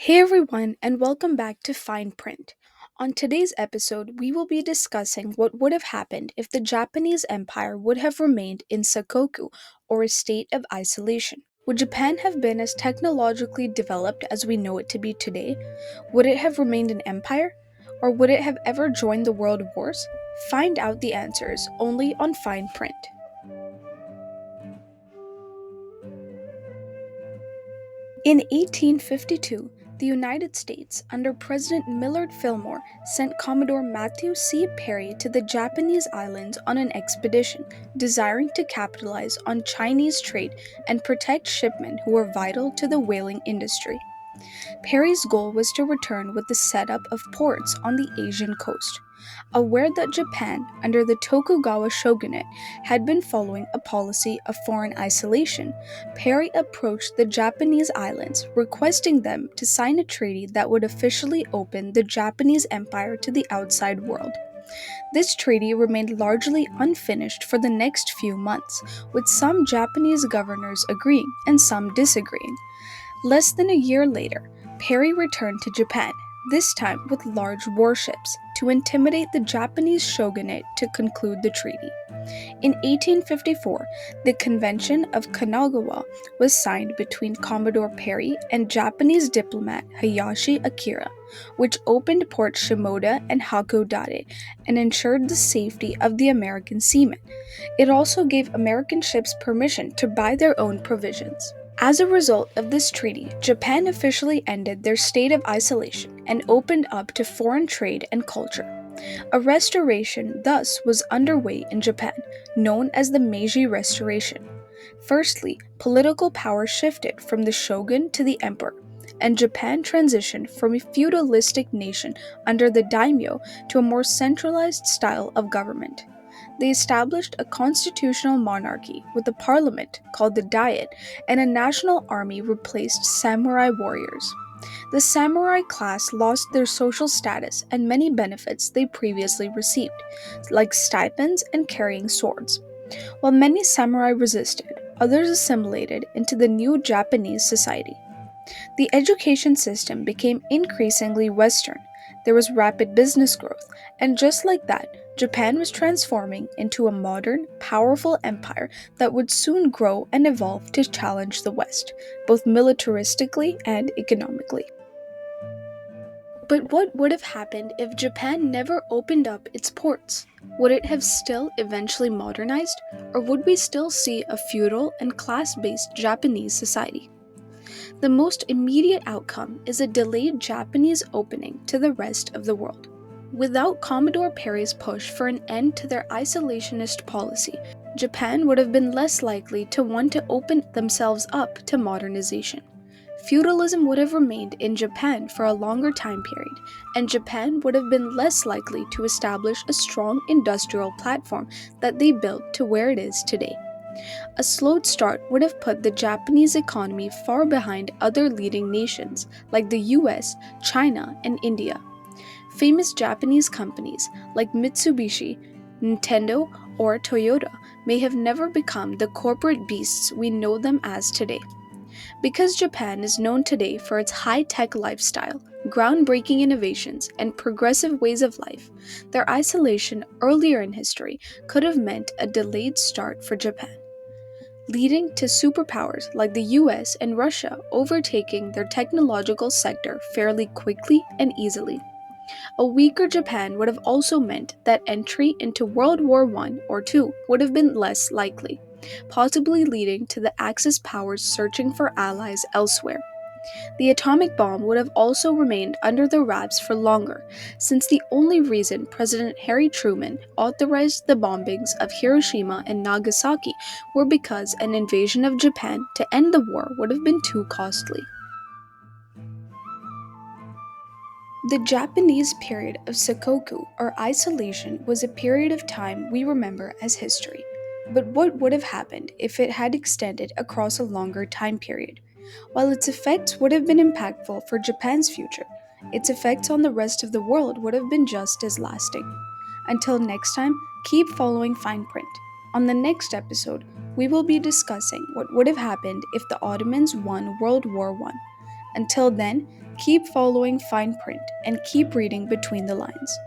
Hey everyone, and welcome back to Fine Print. On today's episode, we will be discussing what would have happened if the Japanese Empire would have remained in Sakoku, or a state of isolation. Would Japan have been as technologically developed as we know it to be today? Would it have remained an empire? Or would it have ever joined the world wars? Find out the answers only on Fine Print. In 1852, the United States, under President Millard Fillmore, sent Commodore Matthew C. Perry to the Japanese islands on an expedition, desiring to capitalize on Chinese trade and protect shipmen who were vital to the whaling industry. Perry's goal was to return with the setup of ports on the Asian coast. Aware that Japan, under the Tokugawa Shogunate, had been following a policy of foreign isolation, Perry approached the Japanese islands, requesting them to sign a treaty that would officially open the Japanese Empire to the outside world. This treaty remained largely unfinished for the next few months, with some Japanese governors agreeing and some disagreeing. Less than a year later, Perry returned to Japan, this time with large warships, to intimidate the Japanese shogunate to conclude the treaty. In 1854, the Convention of Kanagawa was signed between Commodore Perry and Japanese diplomat Hayashi Akira, which opened Port Shimoda and Hakodate and ensured the safety of the American seamen. It also gave American ships permission to buy their own provisions. As a result of this treaty, Japan officially ended their state of isolation and opened up to foreign trade and culture. A restoration thus was underway in Japan, known as the Meiji Restoration. Firstly, political power shifted from the shogun to the emperor, and Japan transitioned from a feudalistic nation under the daimyo to a more centralized style of government. They established a constitutional monarchy with a parliament called the Diet, and a national army replaced samurai warriors. The samurai class lost their social status and many benefits they previously received, like stipends and carrying swords. While many samurai resisted, others assimilated into the new Japanese society. The education system became increasingly Western. There was rapid business growth, and just like that, Japan was transforming into a modern, powerful empire that would soon grow and evolve to challenge the West, both militaristically and economically. But what would have happened if Japan never opened up its ports? Would it have still eventually modernized, or would we still see a feudal and class based Japanese society? The most immediate outcome is a delayed Japanese opening to the rest of the world. Without Commodore Perry's push for an end to their isolationist policy, Japan would have been less likely to want to open themselves up to modernization. Feudalism would have remained in Japan for a longer time period, and Japan would have been less likely to establish a strong industrial platform that they built to where it is today. A slowed start would have put the Japanese economy far behind other leading nations like the US, China, and India. Famous Japanese companies like Mitsubishi, Nintendo, or Toyota may have never become the corporate beasts we know them as today. Because Japan is known today for its high-tech lifestyle, groundbreaking innovations, and progressive ways of life, their isolation earlier in history could have meant a delayed start for Japan, leading to superpowers like the US and Russia overtaking their technological sector fairly quickly and easily. A weaker Japan would have also meant that entry into World War I or II would have been less likely, possibly leading to the Axis powers searching for allies elsewhere. The atomic bomb would have also remained under the wraps for longer, since the only reason President Harry Truman authorized the bombings of Hiroshima and Nagasaki were because an invasion of Japan to end the war would have been too costly. The Japanese period of Sakoku, or isolation, was a period of time we remember as history. But what would have happened if it had extended across a longer time period? While its effects would have been impactful for Japan's future, its effects on the rest of the world would have been just as lasting. Until next time, keep following Fine Print. On the next episode, we will be discussing what would have happened if the Ottomans won World War I. Until then, keep following fine print and keep reading between the lines.